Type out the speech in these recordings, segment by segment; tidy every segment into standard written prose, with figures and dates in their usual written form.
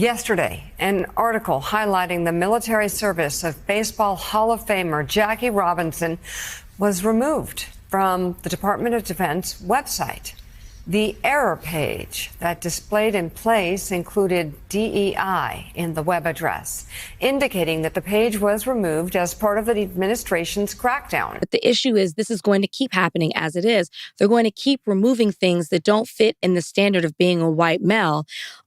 Yesterday, an article highlighting the military service of Baseball Hall of Famer Jackie Robinson was removed from the Department of Defense website. The error page that displayed in place included DEI in the web address, indicating that the page was removed as part of the administration's crackdown. But the issue is this is going to keep happening as it is. They're going to keep removing things that don't fit in the standard of being a white male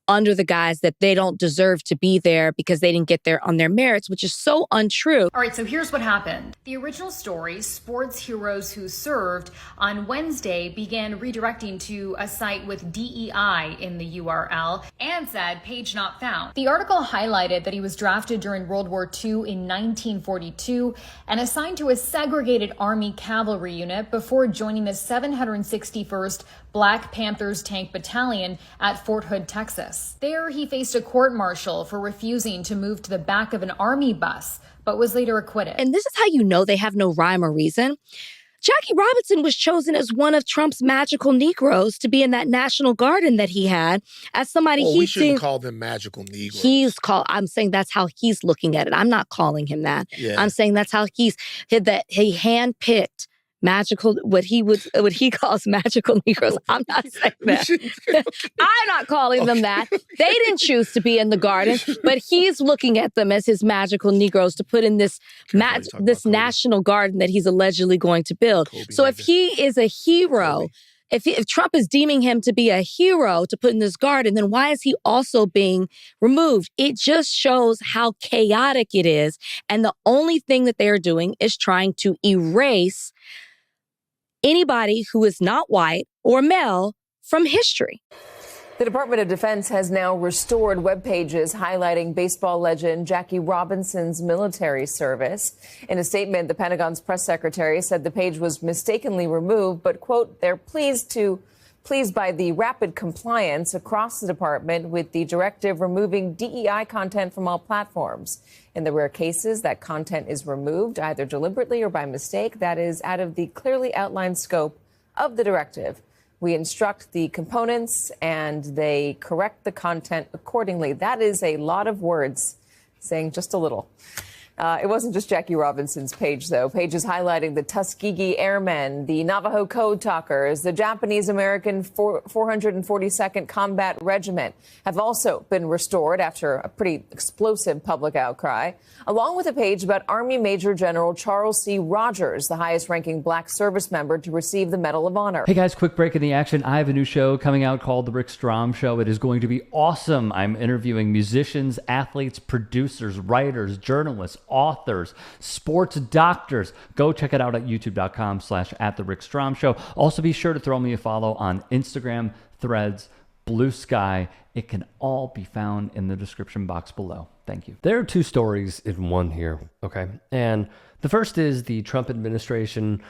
under the guise that they don't deserve to be there because they didn't get there on their merits, which is so untrue. All right, so here's what happened. The original story, Sports Heroes Who Served, on Wednesday began redirecting to a site with DEI in the URL and said page not found. The article highlighted that he was drafted during World War II in 1942 and assigned to a segregated Army cavalry unit before joining the 761st Black Panthers Tank Battalion at Fort Hood, Texas. There, he faced a court-martial for refusing to move to the back of an Army bus, but was later acquitted. And this is how you know they have no rhyme or reason. Jackie Robinson was chosen as one of Trump's magical Negroes to be in that National Garden that he had as somebody we shouldn't call them magical Negroes. I'm saying that's how he's looking at it. I'm not calling him that. Yeah. I'm saying that's how he handpicked magical, what he calls magical Negroes. I'm not saying that. I'm not calling them that. They didn't choose to be in the garden, but he's looking at them as his magical Negroes to put in this national garden that he's allegedly going to build. So if he is a hero, if Trump is deeming him to be a hero to put in this garden, then why is he also being removed? It just shows how chaotic it is. And the only thing that they are doing is trying to erase anybody who is not white or male from history. The Department of Defense has now restored web pages highlighting baseball legend Jackie Robinson's military service. In a statement, the Pentagon's press secretary said the page was mistakenly removed, but, quote, they're pleased by the rapid compliance across the department with the directive removing DEI content from all platforms. In the rare cases that content is removed, either deliberately or by mistake, that is out of the clearly outlined scope of the directive. We instruct the components and they correct the content accordingly. That is a lot of words, saying just a little. It wasn't just Jackie Robinson's page, though. Pages highlighting the Tuskegee Airmen, the Navajo Code Talkers, the Japanese-American 442nd Combat Regiment have also been restored after a pretty explosive public outcry, along with a page about Army Major General Charles C. Rogers, the highest-ranking black service member to receive the Medal of Honor. Hey guys, quick break in the action. I have a new show coming out called The Rick Strom Show. It is going to be awesome. I'm interviewing musicians, athletes, producers, writers, journalists, authors, sports doctors. Go check it out at youtube.com/@TheRickStrom Also, be sure to throw me a follow on Instagram, Threads, Blue Sky. It can all be found in the description box below. Thank you. There are two stories in one here, okay? And the first is the Trump administration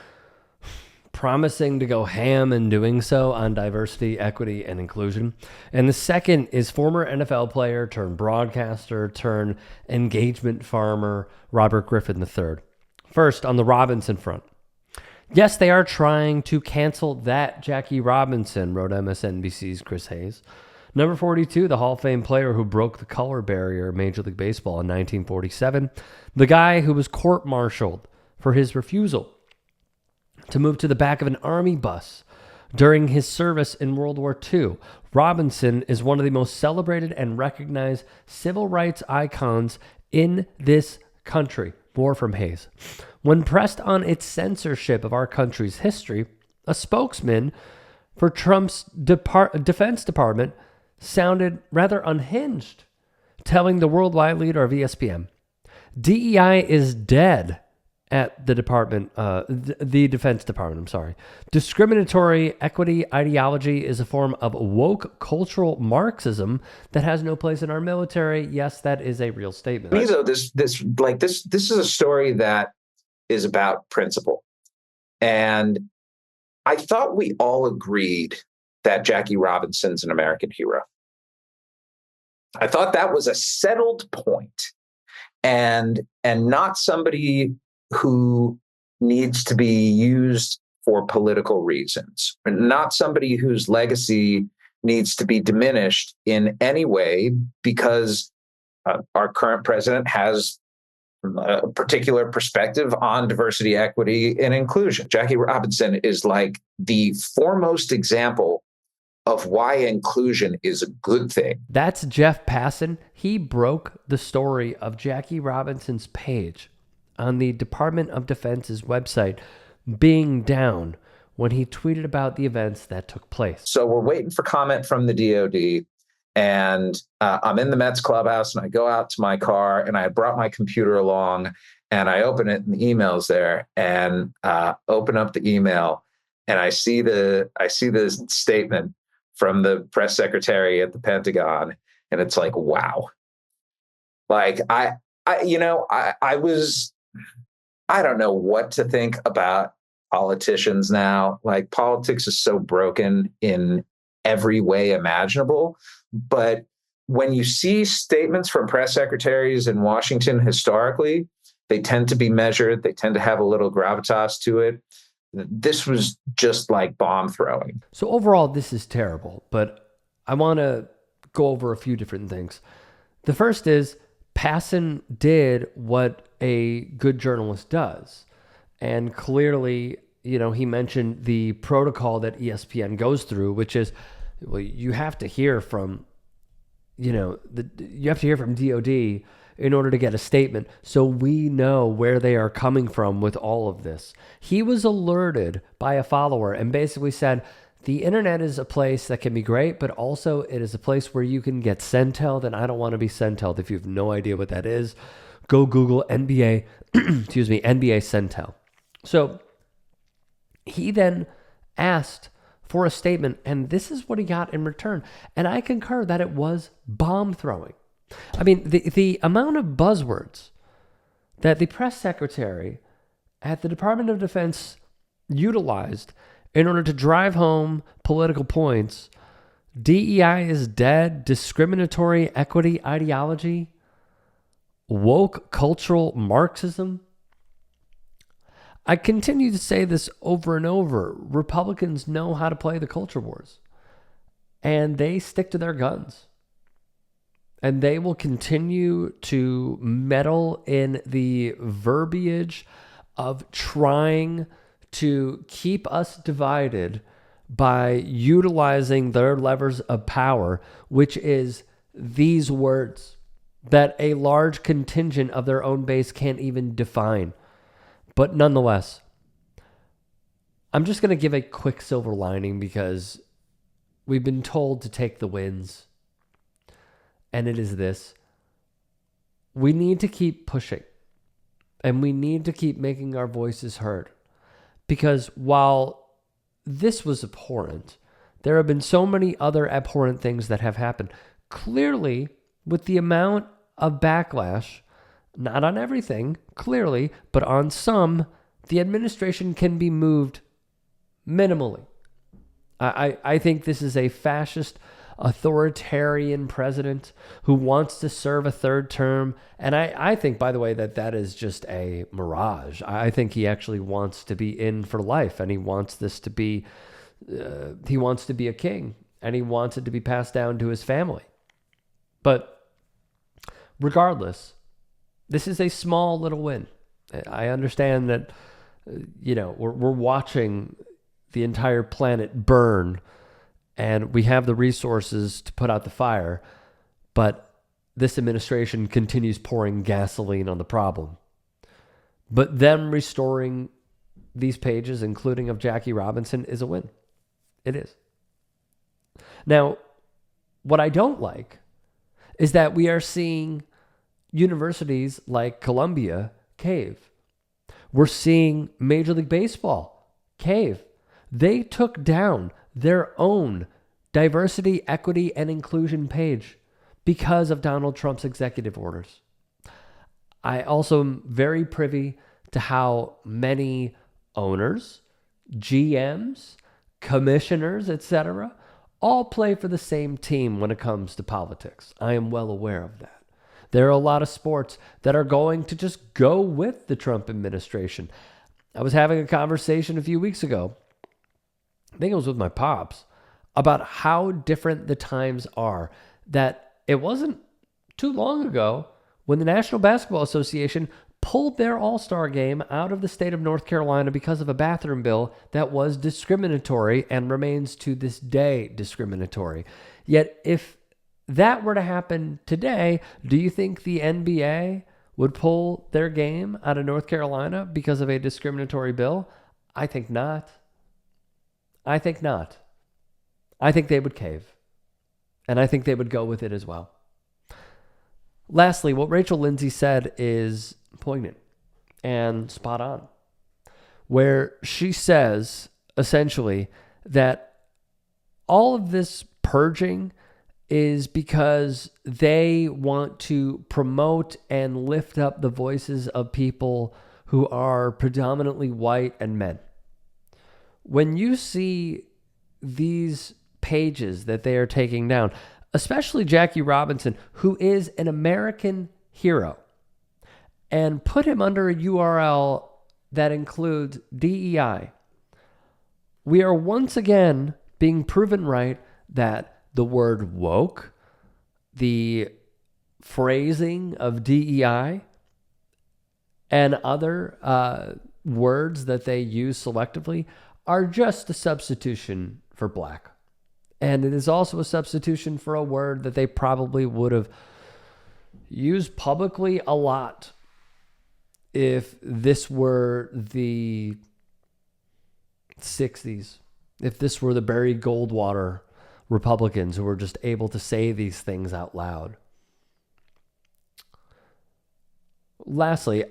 promising to go ham and doing so on diversity, equity, and inclusion. And the second is former NFL player turned broadcaster turned engagement farmer Robert Griffin III. First, on the Robinson front. Yes, they are trying to cancel that Jackie Robinson, wrote MSNBC's Chris Hayes. Number 42, the Hall of Fame player who broke the color barrier in Major League Baseball in 1947. The guy who was court-martialed for his refusal to move to the back of an Army bus during his service in World War II. Robinson is one of the most celebrated and recognized civil rights icons in this country. More from Hayes. When pressed on its censorship of our country's history, a spokesman for Trump's Defense Department sounded rather unhinged, telling the worldwide leader of ESPN, DEI is dead at the Defense Department. Discriminatory equity ideology is a form of woke cultural Marxism that has no place in our military. Yes, that is a real statement. Me, though, this is a story that is about principle. And I thought we all agreed that Jackie Robinson's an American hero. I thought that was a settled point and not somebody who needs to be used for political reasons, not somebody whose legacy needs to be diminished in any way because our current president has a particular perspective on diversity, equity, and inclusion. Jackie Robinson is like the foremost example of why inclusion is a good thing. That's Jeff Passan. He broke the story of Jackie Robinson's page on the Department of Defense's website being down when he tweeted about the events that took place. So we're waiting for comment from the DOD, and I'm in the Mets clubhouse, and I go out to my car, and I brought my computer along, and I open it, and the email's there, and open up the email, and I see the statement from the press secretary at the Pentagon, and it's like, wow. Like I don't know what to think about politicians now. Like, politics is so broken in every way imaginable. But when you see statements from press secretaries in Washington historically, they tend to be measured. They tend to have a little gravitas to it. This was just like bomb throwing. So overall, this is terrible, but I want to go over a few different things. The first is Passan did what a good journalist does. And clearly, he mentioned the protocol that ESPN goes through, which is, well, you have to hear from, you have to hear from DOD in order to get a statement, so we know where they are coming from with all of this. He was alerted by a follower and basically said, the internet is a place that can be great, but also it is a place where you can get sent-held, and I don't want to be sent-held. If you have no idea what that is, go Google NBA, NBA sent-held. So he then asked for a statement, and this is what he got in return. And I concur that it was bomb throwing. I mean, the amount of buzzwords that the press secretary at the Department of Defense utilized in order to drive home political points: DEI is dead, discriminatory equity ideology, woke cultural Marxism. I continue to say this over and over. Republicans know how to play the culture wars, and they stick to their guns. And they will continue to meddle in the verbiage of trying to keep us divided by utilizing their levers of power, which is these words that a large contingent of their own base can't even define. But nonetheless, I'm just going to give a quick silver lining because we've been told to take the wins. And it is this: we need to keep pushing, and we need to keep making our voices heard. Because while this was abhorrent, there have been so many other abhorrent things that have happened. Clearly, with the amount of backlash, not on everything, clearly, but on some, the administration can be moved minimally. I think this is a fascist, authoritarian president who wants to serve a third term. And I think, by the way, that is just a mirage. I think he actually wants to be in for life, and he wants this to be, he wants to be a king, and he wants it to be passed down to his family. But regardless, this is a small little win. I understand that, we're watching the entire planet burn, and we have the resources to put out the fire, but this administration continues pouring gasoline on the problem. But them restoring these pages, including of Jackie Robinson, is a win. It is. Now, what I don't like is that we are seeing universities like Columbia cave. We're seeing Major League Baseball cave. They took down their own diversity, equity, and inclusion page because of Donald Trump's executive orders. I also am very privy to how many owners, GMs, commissioners, etc., all play for the same team when it comes to politics. I am well aware of that. There are a lot of sports that are going to just go with the Trump administration. I was having a conversation a few weeks ago, I think it was with my pops, about how different the times are, that it wasn't too long ago when the National Basketball Association pulled their All-Star game out of the state of North Carolina because of a bathroom bill that was discriminatory and remains to this day discriminatory. Yet if that were to happen today, do you think the NBA would pull their game out of North Carolina because of a discriminatory bill? I think not. I think not. I think they would cave. And I think they would go with it as well. Lastly, what Rachel Lindsay said is poignant and spot on, where she says essentially that all of this purging is because they want to promote and lift up the voices of people who are predominantly white and men. When you see these pages that they are taking down, especially Jackie Robinson, who is an American hero, and put him under a URL that includes DEI, we are once again being proven right that the word woke, the phrasing of DEI, and other words that they use selectively are just a substitution for black. And it is also a substitution for a word that they probably would have used publicly a lot if this were the 60s, if this were the Barry Goldwater Republicans who were just able to say these things out loud. Lastly,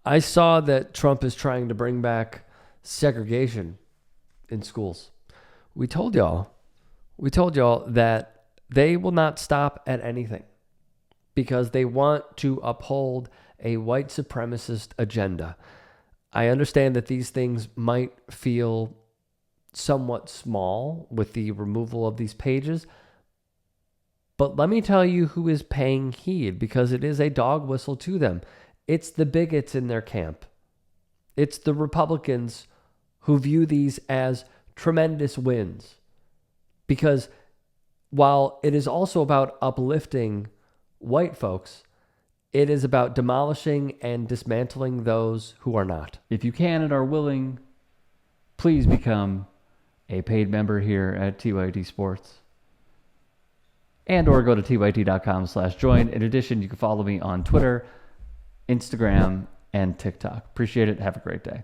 I saw that Trump is trying to bring back segregation in schools. We told y'all that they will not stop at anything because they want to uphold a white supremacist agenda. I understand that these things might feel somewhat small with the removal of these pages, but let me tell you who is paying heed, because it is a dog whistle to them. It's the bigots in their camp. It's the Republicans who view these as tremendous wins. Because while it is also about uplifting white folks, it is about demolishing and dismantling those who are not. If you can and are willing, please become a paid member here at TYT Sports. And or go to tyt.com/join. In addition, you can follow me on Twitter, Instagram, and TikTok. Appreciate it. Have a great day.